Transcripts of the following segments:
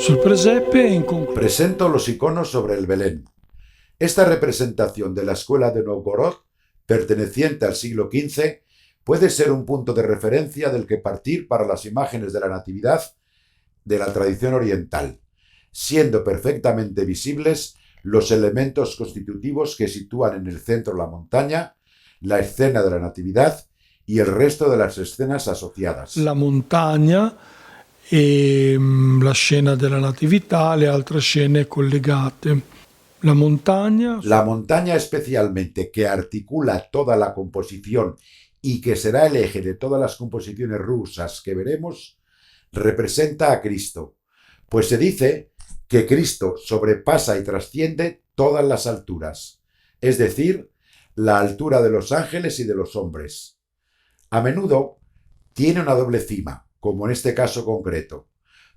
Sul presepe in Presento los iconos sobre el Belén. Esta representación de la escuela de Novgorod, perteneciente al siglo XV, puede ser un punto de referencia del que partir para las imágenes de la Natividad de la tradición oriental, siendo perfectamente visibles los elementos constitutivos que sitúan en el centro la montaña, la escena de la Natividad y el resto de las escenas asociadas. la montagna e la scena della Natività, le altre scene collegate. La montagna, La montaña especialmente, que articula toda la composición y que será el eje de todas las composiciones rusas que veremos, representa a Cristo, pues se dice que Cristo sobrepasa y trasciende todas las alturas, es decir, la altura de los ángeles y de los hombres. A menudo tiene una doble cima, como en este caso concreto,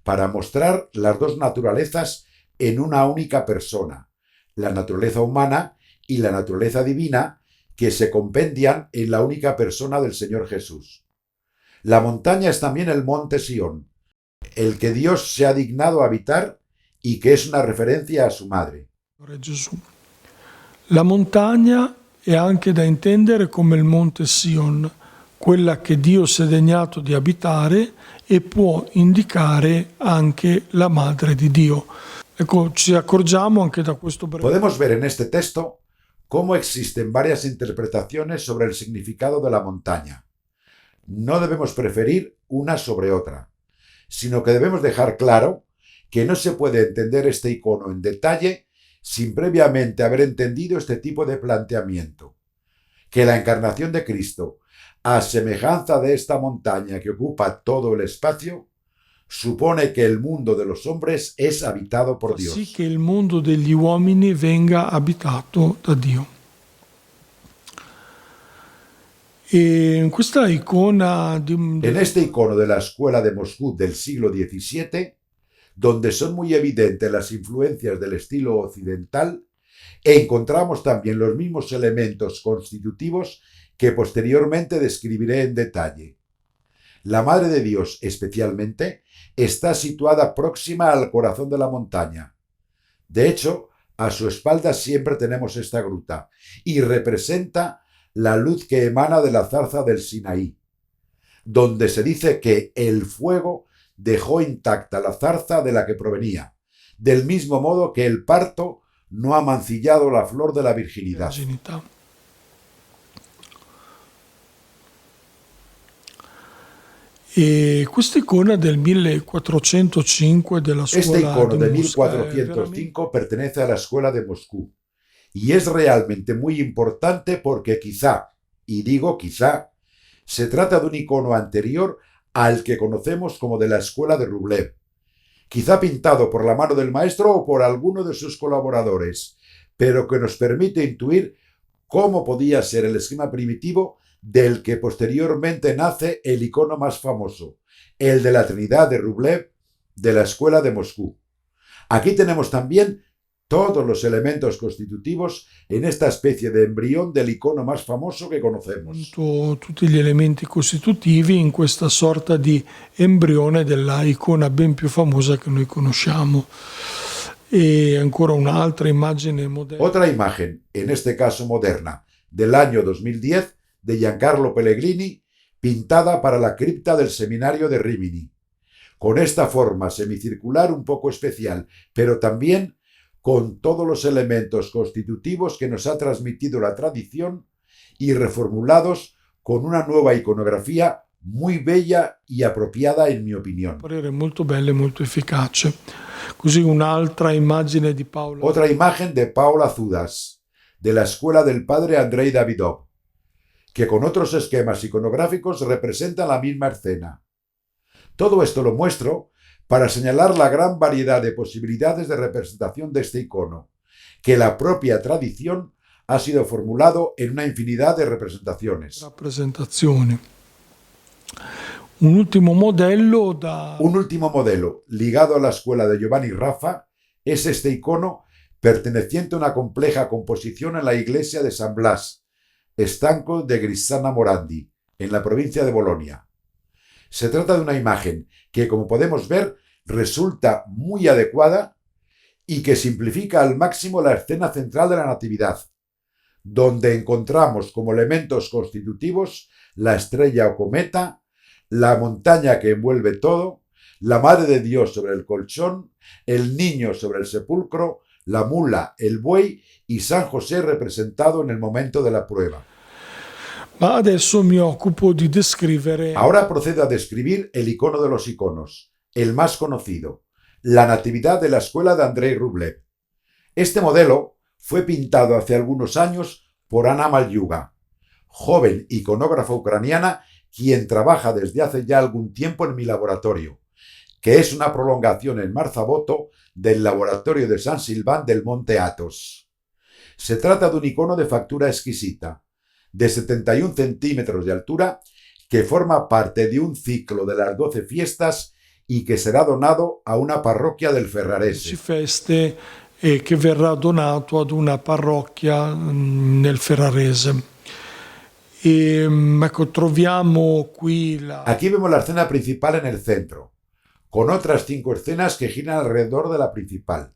para mostrar las dos naturalezas en una única persona, la naturaleza humana y la naturaleza divina, que se compendian en la única persona del Señor Jesús. La montaña es también el monte Sión, el que Dios se ha dignado habitar y que es una referencia a su madre. Gesù. La montagna è anche da intendere come il monte Sion, quella che Dio si è degnato di abitare e può indicare anche la madre di Dio. Ecco, ci accorgiamo anche da questo breve. Podemos ver en este texto cómo existen varias interpretaciones sobre el significado de la montaña. No debemos preferir una sobre otra, sino que debemos dejar claro que no se puede entender este icono en detalle sin previamente haber entendido este tipo de planteamiento, que la encarnación de Cristo, a semejanza de esta montaña que ocupa todo el espacio, supone que el mundo de los hombres es habitado por Dios. Sì che il mondo degli uomini venga abitato da Dio. E in questa icona En este icono de la escuela de Moscú del siglo XVII, donde son muy evidentes las influencias del estilo occidental, encontramos también los mismos elementos constitutivos que posteriormente describiré en detalle. La Madre de Dios, especialmente, está situada próxima al corazón de la montaña. De hecho, a su espalda siempre tenemos esta gruta, y representa la luz que emana de la zarza del Sinaí, donde se dice que el fuego dejó intacta la zarza de la que provenía, del mismo modo que el parto no ha mancillado la flor de la virginidad. E questa icona del 1405 della Este scuola icono di de Mosca 1405 pertenece a la escuela de Moscú y es realmente muy importante porque quizá, y digo quizá, se trata de un icono anterior al que conocemos como de la escuela de Rublev, quizá pintado por la mano del maestro o por alguno de sus colaboradores, pero que nos permite intuir cómo podía ser el esquema primitivo del que posteriormente nace el icono más famoso, el de la Trinidad de Rublev de la escuela de Moscú. Aquí tenemos también todos los elementos constitutivos en esta especie de embrión del icono más famoso que conocemos. Tutti gli elementi costitutivi in questa sorta di embrione della icona ben più famosa che noi conosciamo. E ancora un'altra immagine moderna. Otra imagen, en este caso moderna, del año 2010, de Giancarlo Pellegrini, pintada para la cripta del seminario de Rimini, con esta forma semicircular un poco especial, pero también con todos los elementos constitutivos que nos ha transmitido la tradición y reformulados con una nueva iconografía muy bella y apropiada en mi opinión. Parere molto bella e molto efficace. Così un'altra immagine di Paolo. Otra imagen de Paula Zudas, de la escuela del padre Andrei Davidov, que con otros esquemas iconográficos representan la misma escena. Todo esto lo muestro para señalar la gran variedad de posibilidades de representación de este icono, que la propia tradición ha sido formulado en una infinidad de representaciones. Rappresentazioni. Un ultimo modello da... Un último modelo ligado a la escuela de Giovanni Raffa es este icono perteneciente a una compleja composición en la iglesia de San Blas, estanco de Grissana Morandi, en la provincia de Bolonia. Se trata de una imagen que, como podemos ver, resulta muy adecuada y que simplifica al máximo la escena central de la Natividad, donde encontramos como elementos constitutivos la estrella o cometa, la montaña que envuelve todo, la Madre de Dios sobre el colchón, el niño sobre el sepulcro, la mula, el buey y San José representado en el momento de la prueba. Ma adesso mi occupo di descrivere Ahora procedo a describir el icono de los iconos, el más conocido, la Natividad de la escuela de Andrei Rublev. Este modelo fue pintado hace algunos años por Anna Malyuga, joven iconógrafa ucraniana quien trabaja desde hace ya algún tiempo en mi laboratorio, que es una prolongación en Marzaboto del laboratorio de San Silván del Monte Athos. Se trata de un icono de factura exquisita, de 71 centímetros de altura, que forma parte de un ciclo de las 12 fiestas y que será donado a una parroquia del Ferrarese. feste e che verrà donato ad una parrocchia nel Ferrarese. Ecco, troviamo qui la... Aquí vemos la escena principal en el centro, con otras 5 escenas que giran alrededor de la principal.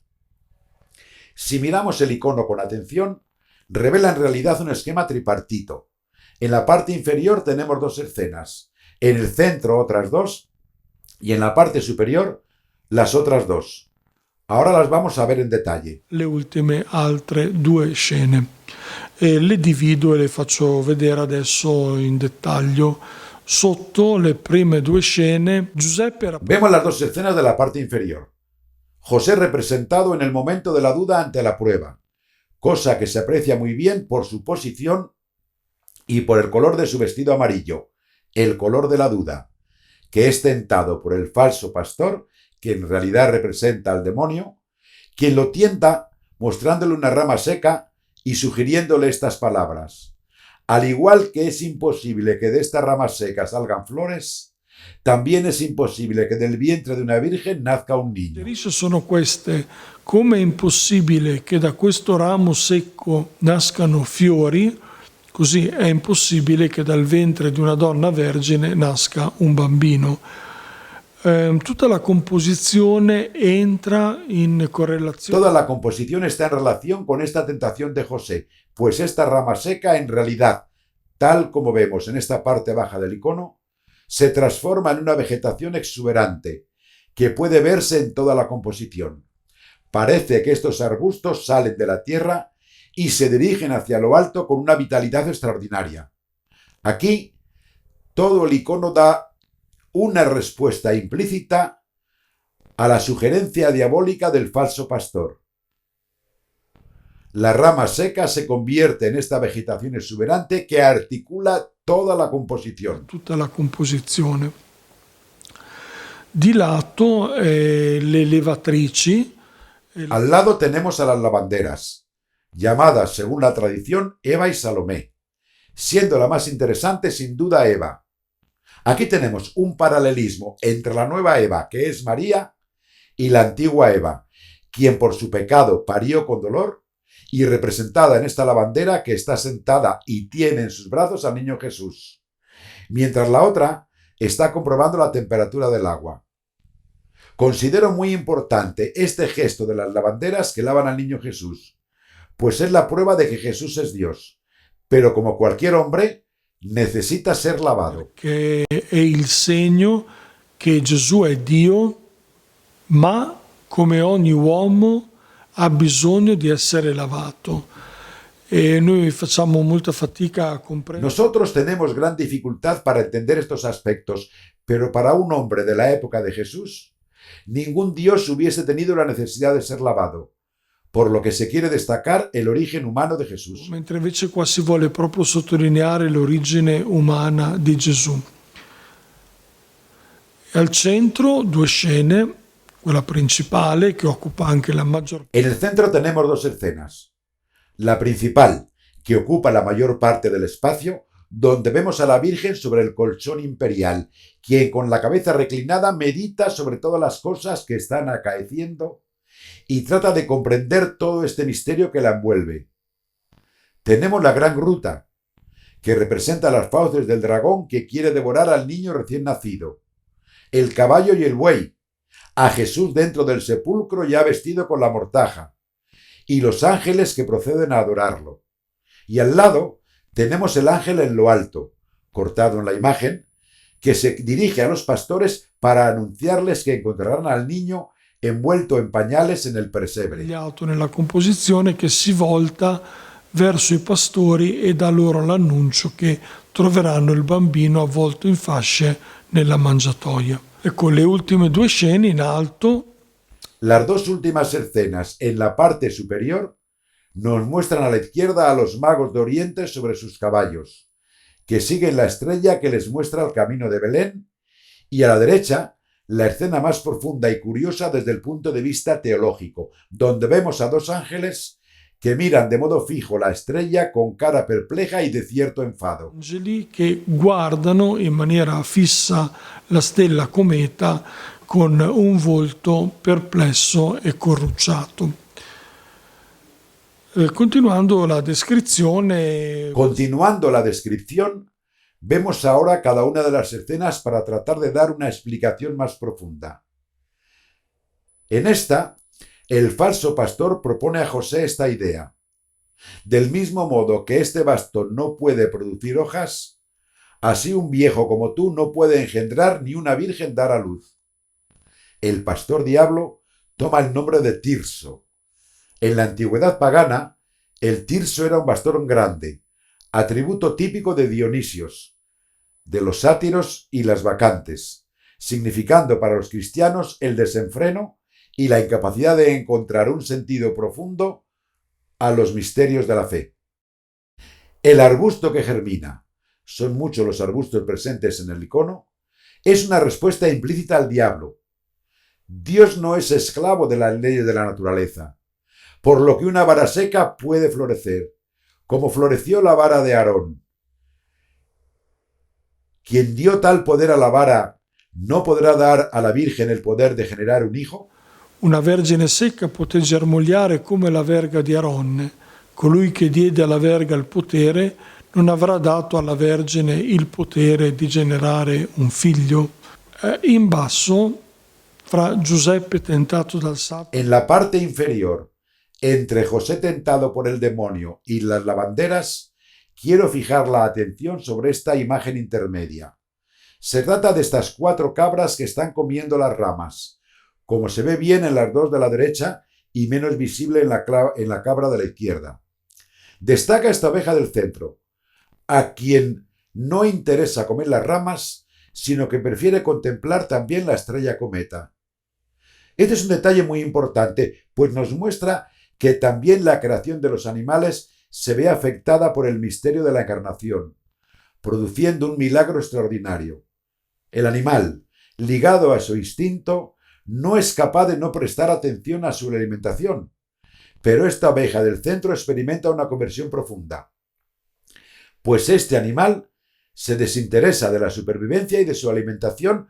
Si miramos el icono con atención, revela en realidad un esquema tripartito. En la parte inferior tenemos 2 escenas, en el centro otras 2 y en la parte superior las otras 2. Ahora las vamos a ver en detalle. Le ultime altre 2 scene. Le divido e le faccio vedere adesso in dettaglio. Sotto le prime 2 scene, Giuseppe... Vemos las 2 escenas de la parte inferior. José representado en el momento de la duda ante la prueba, cosa que se aprecia muy bien por su posición y por el color de su vestido amarillo, el color de la duda, que es tentado por el falso pastor, que en realidad representa al demonio, quien lo tienta mostrándole una rama seca y sugiriéndole estas palabras: al igual que es imposible que de esta rama seca salgan flores, también es imposible che del vientre di una virgen nazca un niño. Le sono queste: come è impossibile che da questo ramo secco nascano fiori, così è impossibile che dal ventre di una donna vergine nasca un bambino. Tutta la composizione entra in correlazione. Toda la composición está en relación con esta tentación de José, pues esta rama seca en realidad, tal como vemos en esta parte baja del icono, se transforma en una vegetación exuberante, que puede verse en toda la composición. Parece que estos arbustos salen de la tierra y se dirigen hacia lo alto con una vitalidad extraordinaria. Aquí, todo el icono da una respuesta implícita a la sugerencia diabólica del falso pastor. La rama seca se convierte en esta vegetación exuberante que articula toda la composición. Tutta la composizione. Di lato le levatrici. Al lado tenemos a las lavanderas, llamadas según la tradición Eva y Salomé, siendo la más interesante sin duda Eva. Aquí tenemos un paralelismo entre la nueva Eva, que es María, y la antigua Eva, quien por su pecado parió con dolor, y representada en esta lavandera que está sentada y tiene en sus brazos al niño Jesús, mientras la otra está comprobando la temperatura del agua. Considero muy importante este gesto de las lavanderas que lavan al niño Jesús, pues es la prueba de que Jesús es Dios, pero como cualquier hombre, necesita ser lavado. Che è il segno che Gesù è Dio, ma come ogni uomo ha bisogno di essere lavato. E noi facciamo molta fatica a comprendere. Nosotros tenemos gran dificultad para entender estos aspectos, pero para un hombre de la época de Jesús, ningún Dios hubiese tenido la necesidad de ser lavado, por lo que se quiere destacar el origen humano de Jesús. Mentre invece qua si vuole proprio sottolineare l'origine umana di Gesù. E al centro 2 scene, quella principale che occupa anche la maggior parte. En el centro tenemos 2 escenas. La principal, que ocupa la mayor parte del espacio, donde vemos a la Virgen sobre el colchón imperial, quien con la cabeza reclinada medita sobre todas las cosas que están acaeciendo y trata de comprender todo este misterio que la envuelve. Tenemos la gran gruta, que representa las fauces del dragón que quiere devorar al niño recién nacido, el caballo y el buey, a Jesús dentro del sepulcro ya vestido con la mortaja, y los ángeles que proceden a adorarlo. Y al lado tenemos el ángel en lo alto, cortado en la imagen, que se dirige a los pastores para anunciarles que encontrarán al niño envuelto en pañales en el pesebre. Nella composizione che si volta verso i pastori e dà loro l'annuncio che troveranno il bambino avvolto in fasce nella mangiatoia. E con le ultime due scene in alto. Las dos últimas escenas en la parte superior nos muestran a la izquierda a los magos de Oriente sobre sus caballos, que siguen la estrella que les muestra el camino de Belén, y a la derecha la escena más profunda y curiosa desde el punto de vista teológico, donde vemos a dos ángeles que miran de modo fijo la estrella con cara perpleja y de cierto enfado. Angeli che guardano in maniera fissa la stella cometa con un volto perplesso e corrucciato. Continuando la descrizione, vemos ahora cada una de las escenas para tratar de dar una explicación más profunda. En esta, el falso pastor propone a José esta idea. Del mismo modo que este bastón no puede producir hojas, así un viejo como tú no puede engendrar ni una virgen dar a luz. El pastor diablo toma el nombre de Tirso. En la antigüedad pagana, el tirso era un bastón grande, atributo típico de Dionisios, de los sátiros y las bacantes, significando para los cristianos el desenfreno y la incapacidad de encontrar un sentido profundo a los misterios de la fe. El arbusto que germina, son muchos los arbustos presentes en el icono, es una respuesta implícita al diablo. Dios no es esclavo de las leyes de la naturaleza, por lo que una vara seca puede florecer, como floreció la vara de Aarón. Quien dio tal poder a la vara, ¿no podrá dar a la Virgen el poder de generar un hijo? Una vergine secca poté germogliare come la verga di Aronne. Colui che diede alla verga il potere non avrà dato alla Vergine il potere di generare un figlio? In basso, fra Giuseppe tentato dal Satana. En la parte inferior, entre José tentado por el demonio y las lavanderas, quiero fijar la atención sobre esta imagen intermedia. Se trata de estas 4 cabras que están comiendo las ramas, como se ve bien en las 2 de la derecha y menos visible en la cabra de la izquierda. Destaca esta oveja del centro, a quien no interesa comer las ramas, sino que prefiere contemplar también la estrella cometa. Este es un detalle muy importante, pues nos muestra que también la creación de los animales se ve afectada por el misterio de la encarnación, produciendo un milagro extraordinario. El animal, ligado a su instinto, no es capaz de no prestar atención a su alimentación, pero esta oveja del centro experimenta una conversión profunda, pues este animal se desinteresa de la supervivencia y de su alimentación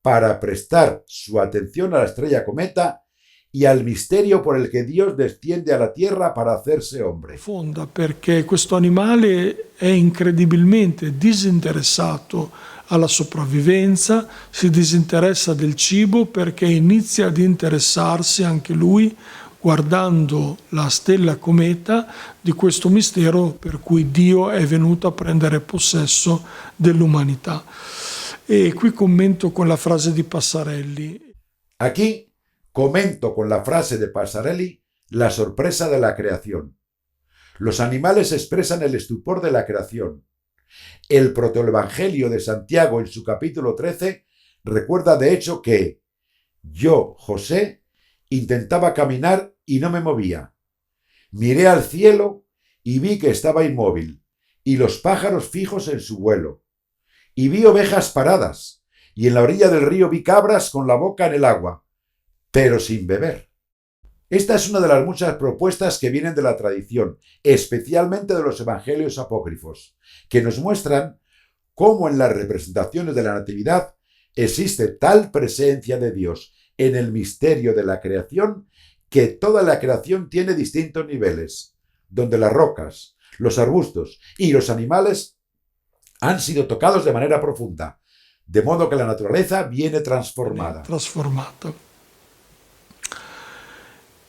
para prestar su atención a la estrella cometa y al misterio por el que Dios desciende a la tierra para hacerse hombre. Fonda perché questo animale è incredibilmente disinteressato alla sopravvivenza, si disinteressa del cibo perché inizia ad interessarsi anche lui guardando la stella cometa di questo mistero per cui Dio è venuto a prendere possesso dell'umanità. E qui commento con la frase di Passarelli. Aquí comento con la frase de Passarelli la sorpresa de la creación. Los animales expresan el estupor de la creación. El protoevangelio de Santiago en su capítulo 13 recuerda de hecho que yo, José, intentaba caminar y no me movía. Miré al cielo y vi que estaba inmóvil, y los pájaros fijos en su vuelo. Y vi ovejas paradas, y en la orilla del río vi cabras con la boca en el agua, pero sin beber. Esta es una de las muchas propuestas que vienen de la tradición, especialmente de los evangelios apócrifos, que nos muestran cómo en las representaciones de la Natividad existe tal presencia de Dios en el misterio de la creación que toda la creación tiene distintos niveles, donde las rocas, los arbustos y los animales han sido tocados de manera profunda, de modo che la naturaleza viene trasformata.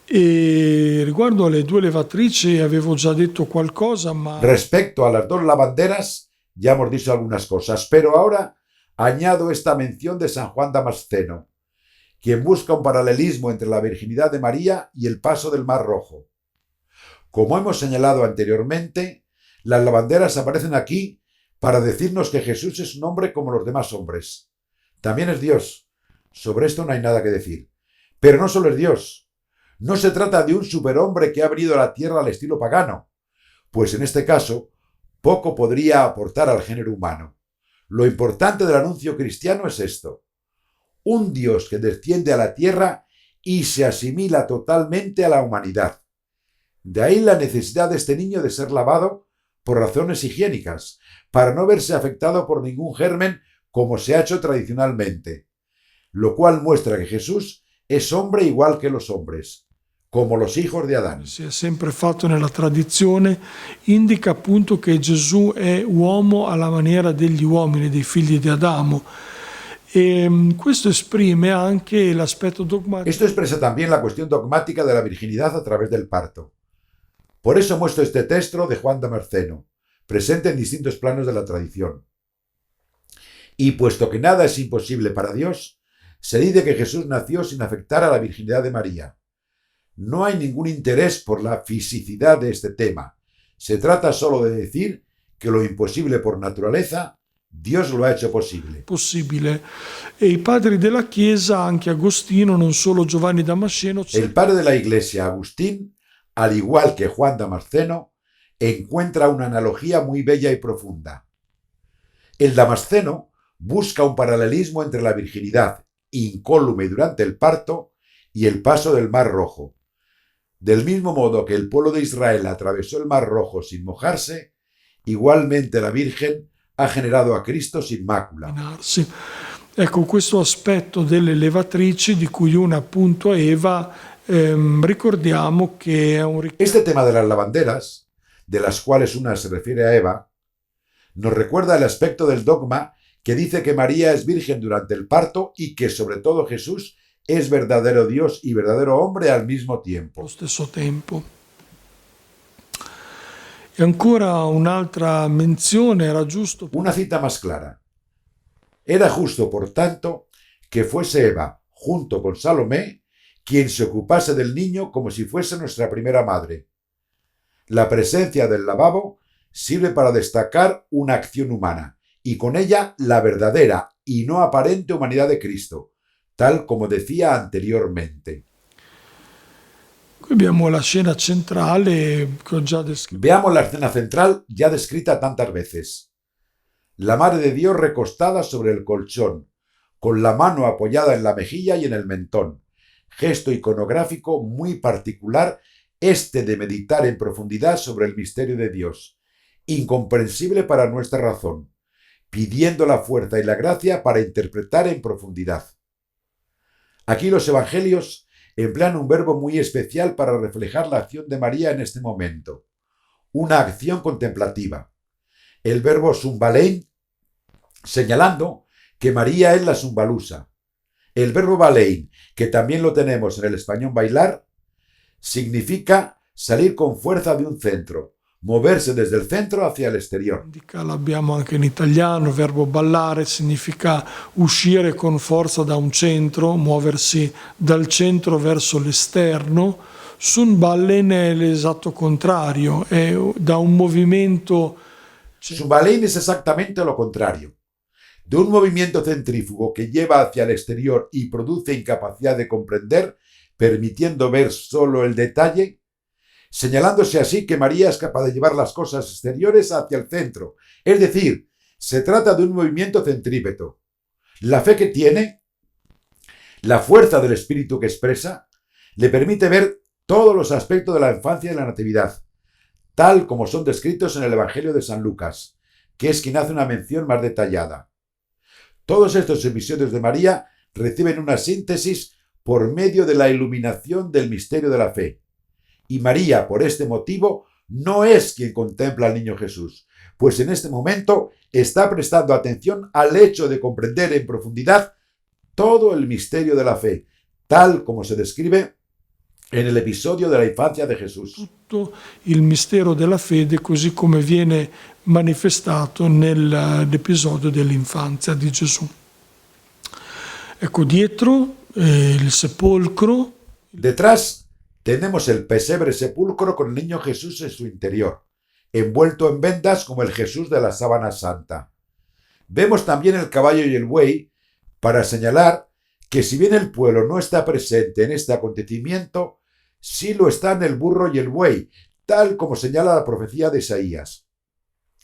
E riguardo alle due levatrici avevo già detto qualcosa, ma... Respecto a las dos lavanderas, ya hemos dicho algunas cosas, pero ahora añado esta mención de San Juan Damasceno, quien busca un paralelismo entre la virginidad de María y el paso del Mar Rojo. Como hemos señalado anteriormente, las lavanderas aparecen aquí para decirnos que Jesús es un hombre como los demás hombres. También es Dios. Sobre esto no hay nada que decir. Pero no solo es Dios. No se trata de un superhombre que ha venido a la tierra al estilo pagano, pues en este caso poco podría aportar al género humano. Lo importante del anuncio cristiano es esto: un Dios que desciende a la tierra y se asimila totalmente a la humanidad. De ahí la necesidad de este niño de ser lavado por razones higiénicas, para no verse afectado por ningún germen como se ha hecho tradicionalmente, lo cual muestra que Jesús es hombre igual che los hombres, come los hijos di Adán. Si è sempre fatto nella tradizione, indica appunto che Gesù è uomo alla maniera degli uomini, dei figli di Adamo. E questo esprime anche l'aspetto dogmatico. Esto expresa también la cuestión dogmática de la virginidad a través del parto. Por eso muestro este texto de Juan Damasceno, presente en distintos planos de la tradición. Y puesto que nada es imposible para Dios, se dice que Jesús nació sin afectar a la virginidad de María. No hay ningún interés por la fisicidad de este tema. Se trata solo de decir que lo imposible por naturaleza, Dios lo ha hecho possibile. E i padri della Chiesa, anche Agostino, non solo Giovanni Damasceno... El padre de la Iglesia, Agustín, al igual que Juan Damasceno, encuentra una analogía muy bella y profunda. El Damasceno busca un paralelismo entre la virginidad incólume durante el parto y el paso del Mar Rojo. Del mismo modo que el pueblo de Israel atravesó el Mar Rojo sin mojarse, igualmente la Virgen ha generado a Cristo sin mácula. Sì. Ecco, questo aspetto delle levatrici, di cui una appunto Eva, ricordiamo che è un... Este tema de las lavanderas, de las cuales una se refiere a Eva, nos recuerda el aspecto del dogma que dice que María es virgen durante el parto y que sobre todo Jesús es verdadero Dios y verdadero hombre al mismo tiempo. Allo stesso tempo. E ancora un'altra menzione, era giusto... Una cita más clara. Era justo, por tanto, que fuese Eva, junto con Salomé, quien se ocupase del niño como si fuese nuestra primera madre. La presencia del lavabo sirve para destacar una acción humana, y con ella la verdadera y no aparente humanidad de Cristo, tal como decía anteriormente. Abbiamo la scena centrale che ho già descritto. Veamos la escena central ya descrita tantas veces. La Madre de Dios recostada sobre el colchón, con la mano apoyada en la mejilla y en el mentón. Gesto iconográfico muy particular este de meditar en profundidad sobre el misterio de Dios, incomprensible para nuestra razón, pidiendo la fuerza y la gracia para interpretar en profundidad. Aquí los evangelios emplean un verbo muy especial para reflejar la acción de María en este momento, una acción contemplativa. El verbo sumbalein, señalando que María es la sumbalusa. El verbo balein, que también lo tenemos en el español bailar, significa salir con fuerza de un centro, moverse desde el centro hacia el exterior. L'abbiamo anche in italiano, il verbo ballare significa uscire con forza da un centro, muoversi dal centro verso l'esterno. Sunballen è l'esatto contrario, è da un movimento... Sumbalein es exactamente lo contrario. De un movimiento centrífugo que lleva hacia el exterior y produce incapacidad de comprender, permitiendo ver solo el detalle, señalándose así que María es capaz de llevar las cosas exteriores hacia el centro. Es decir, se trata de un movimiento centrípeto. La fe que tiene, la fuerza del espíritu que expresa, le permite ver todos los aspectos de la infancia y de la natividad, tal como son descritos en el Evangelio de San Lucas, que es quien hace una mención más detallada. Todos estos episodios de María reciben una síntesis por medio de la iluminación del misterio de la fe. Y María, por este motivo, no es quien contempla al niño Jesús, pues en este momento está prestando atención al hecho de comprender en profundidad todo el misterio de la fe, tal como se describe en el episodio de la infancia de Jesús. Tutto il mistero della fede così come viene manifestato nell'episodio dell'infanzia di Gesù. Ecco, dietro il sepolcro. Detrás tenemos el pesebre sepulcro con el niño Jesús en su interior, envuelto en vendas como el Jesús de la sábana santa. Vemos también el caballo y el buey para señalar que si bien el pueblo no está presente en este acontecimiento, sí lo están el burro y el buey, tal como señala la profecía de Isaías.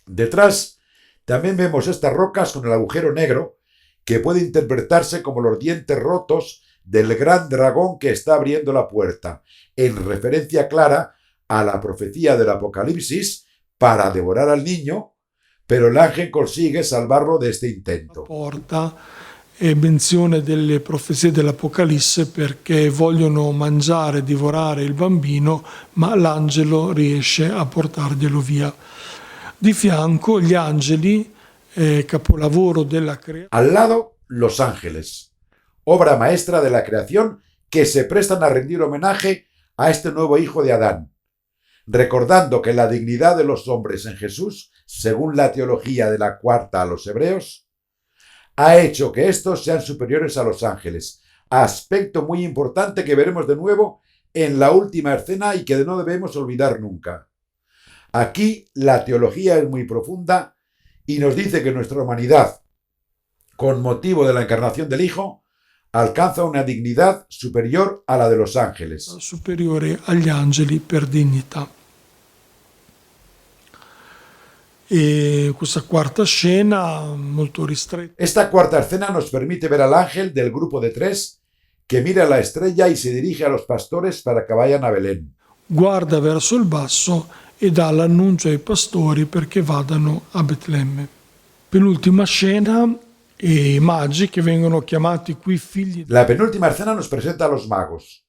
Detrás también vemos estas rocas con el agujero negro, que puede interpretarse como los dientes rotos del gran dragón que está abriendo la puerta, en referencia clara a la profecía del Apocalipsis para devorar al niño, pero el ángel consigue salvarlo de este intento. Porta e menzione delle profezie dell'Apocalisse perché vogliono mangiare e divorare il bambino, ma l'angelo riesce a portarglielo via. Di fianco gli angeli, capolavoro della creazione. Al lado, los ángeles, obra maestra de la creación que se prestan a rendir homenaje a este nuevo hijo de Adán, recordando que la dignidad de los hombres en Jesús, según la teología de la Cuarta a los Hebreos, ha hecho que estos sean superiores a los ángeles, aspecto muy importante que veremos de nuevo en la última escena y que no debemos olvidar nunca. Aquí la teología es muy profunda y nos dice que nuestra humanidad, con motivo de la encarnación del Hijo, alcanza una dignidad superior a la de los ángeles. Superiore agli angeli per dignità. E questa quarta scena molto ristretta. Esta cuarta escena nos permite ver al ángel del grupo de 3 que mira la estrella y se dirige a los pastores para que vayan a Belén. Guarda verso il basso e dà l'annuncio ai pastori perché vadano a Betlemme. Penultima scena, i magi che vengono chiamati qui figli. La penúltima escena nos presenta a los magos,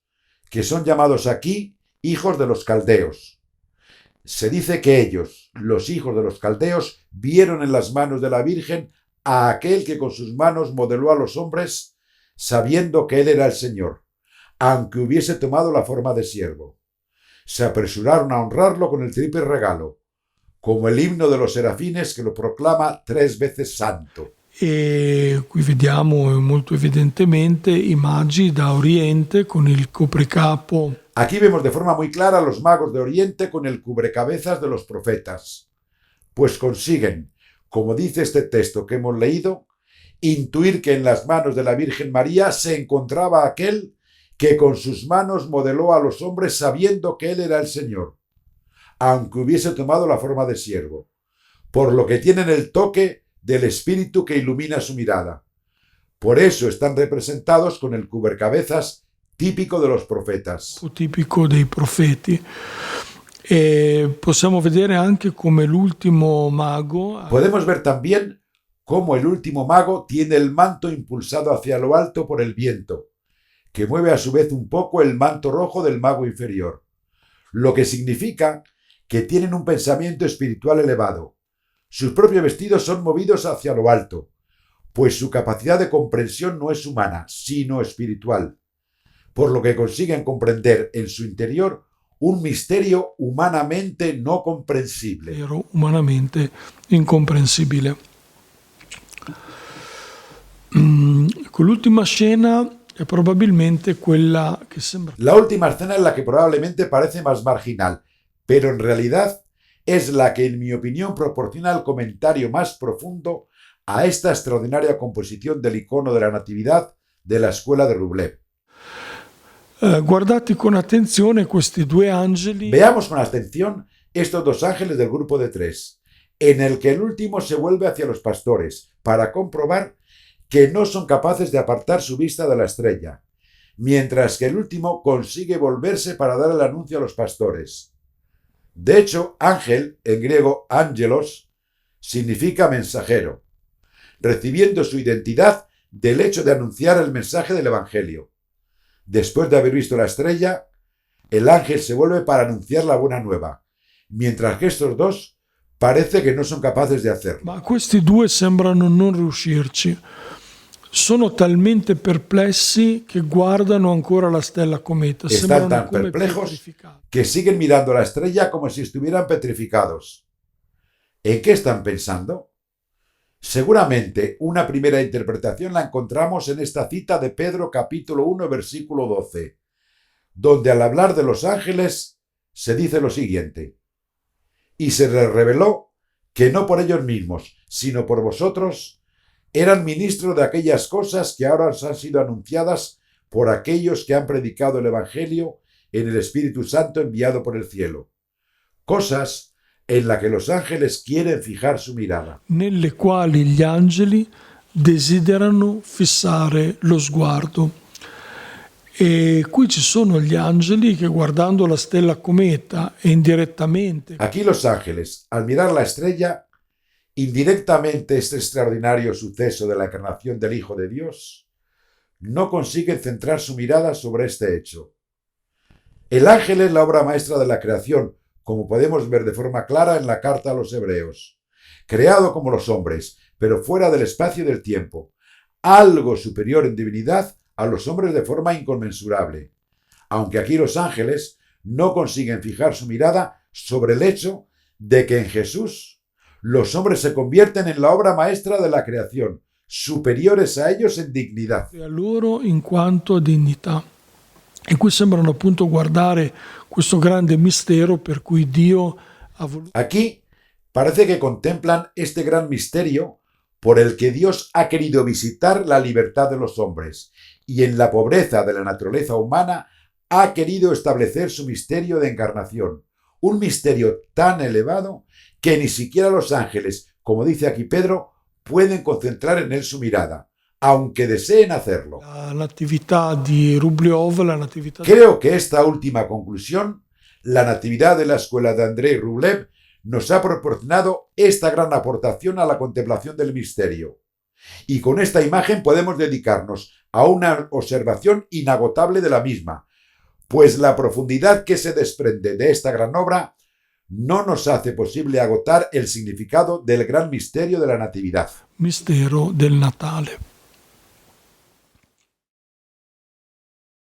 que son llamados aquí hijos de los caldeos. Se dice que ellos, los hijos de los caldeos, vieron en las manos de la Virgen a aquel que con sus manos modeló a los hombres, sabiendo que él era el Señor, aunque hubiese tomado la forma de siervo. Se apresuraron a honrarlo con el triple regalo, como el himno de los serafines que lo proclama 3 veces santo. E qui vediamo molto evidentemente i magi da Oriente con il copricapo. Aquí vemos de forma muy clara a los magos de Oriente con el cubrecabezas de los profetas, pues consiguen, como dice este texto que hemos leído, intuir que en las manos de la Virgen María se encontraba aquel que con sus manos modeló a los hombres sabiendo que él era el Señor, aunque hubiese tomado la forma de siervo, por lo que tienen el toque del Espíritu que ilumina su mirada. Por eso están representados con el cubrecabezas típico de los profetas. Tipico dei profeti. E possiamo vedere anche come l'ultimo mago. Podemos ver también cómo el último mago tiene el manto impulsado hacia lo alto por el viento, que mueve a su vez un poco el manto rojo del mago inferior, lo que significa que tienen un pensamiento espiritual elevado. Sus propios vestidos son movidos hacia lo alto, pues su capacidad de comprensión no es humana, sino espiritual, por lo que consiguen comprender en su interior un misterio humanamente no comprensible. Humanamente incomprensibile. L'ultima scena è probabilmente quella che sembra. La última escena es la que probablemente parece más marginal, pero en realidad es la que, en mi opinión, proporciona el comentario más profundo a esta extraordinaria composición del icono de la Natividad de la escuela de Rublev. Guardate con attenzione questi 2 angeli. Veamos con atención estos 2 ángeles del grupo de 3, en el que el último se vuelve hacia los pastores para comprobar que no son capaces de apartar su vista de la estrella, mientras que el último consigue volverse para dar el anuncio a los pastores. De hecho, ángel, en griego ángelos, significa mensajero, recibiendo su identidad del hecho de anunciar el mensaje del Evangelio. Después de haber visto la estrella, el ángel se vuelve para anunciar la buena nueva, mientras que estos dos parece che non sono capaci di hacerlo. Ma questi due sembrano non riuscirci. Sono talmente perplessi che guardano ancora la stella cometa. Están tan perplejos que siguen mirando la estrella como si estuvieran petrificados. ¿En qué están pensando? Seguramente una primera interpretación la encontramos en esta cita de Pedro capítulo 1 versículo 12, donde al hablar de los ángeles se dice lo siguiente: y se les reveló que no por ellos mismos, sino por vosotros, eran ministros de aquellas cosas que ahora os han sido anunciadas por aquellos que han predicado el Evangelio en el Espíritu Santo enviado por el cielo. Cosas en las que los ángeles quieren fijar su mirada. Nelle quali gli angeli desiderano fissare lo sguardo. E qui ci sono gli angeli che guardando la stella cometa e indirettamente. Aquí los ángeles, al mirar la estrella, indirectamente este extraordinario suceso de la encarnación del Hijo de Dios, no consiguen centrar su mirada sobre este hecho. El ángel es la obra maestra de la creación, como podemos ver de forma clara en la carta a los Hebreos. Creado como los hombres, pero fuera del espacio y del tiempo, algo superior en divinidad a los hombres de forma inconmensurable, aunque aquí los ángeles no consiguen fijar su mirada sobre el hecho de que en Jesús los hombres se convierten en la obra maestra de la creación, superiores a ellos en dignidad. A loro in quanto a dignità. E qui sembrano appunto guardare questo grande mistero per cui Dio ha voluto. Aquí parece que contemplan este gran misterio por el que Dios ha querido visitar la libertad de los hombres y en la pobreza de la naturaleza humana ha querido establecer su misterio de encarnación, un misterio tan elevado que ni siquiera los ángeles, como dice aquí Pedro, pueden concentrar en él su mirada, aunque deseen hacerlo. La natividad di Rubliov, la natividad. Creo que esta última conclusión, la natividad de la escuela de Andrei Rublev, nos ha proporcionado esta gran aportación a la contemplación del misterio. Y con esta imagen podemos dedicarnos a una observación inagotable de la misma, pues la profundidad que se desprende de esta gran obra no nos hace posible agotar el significado del gran misterio de la Natividad. Mistero del Natale.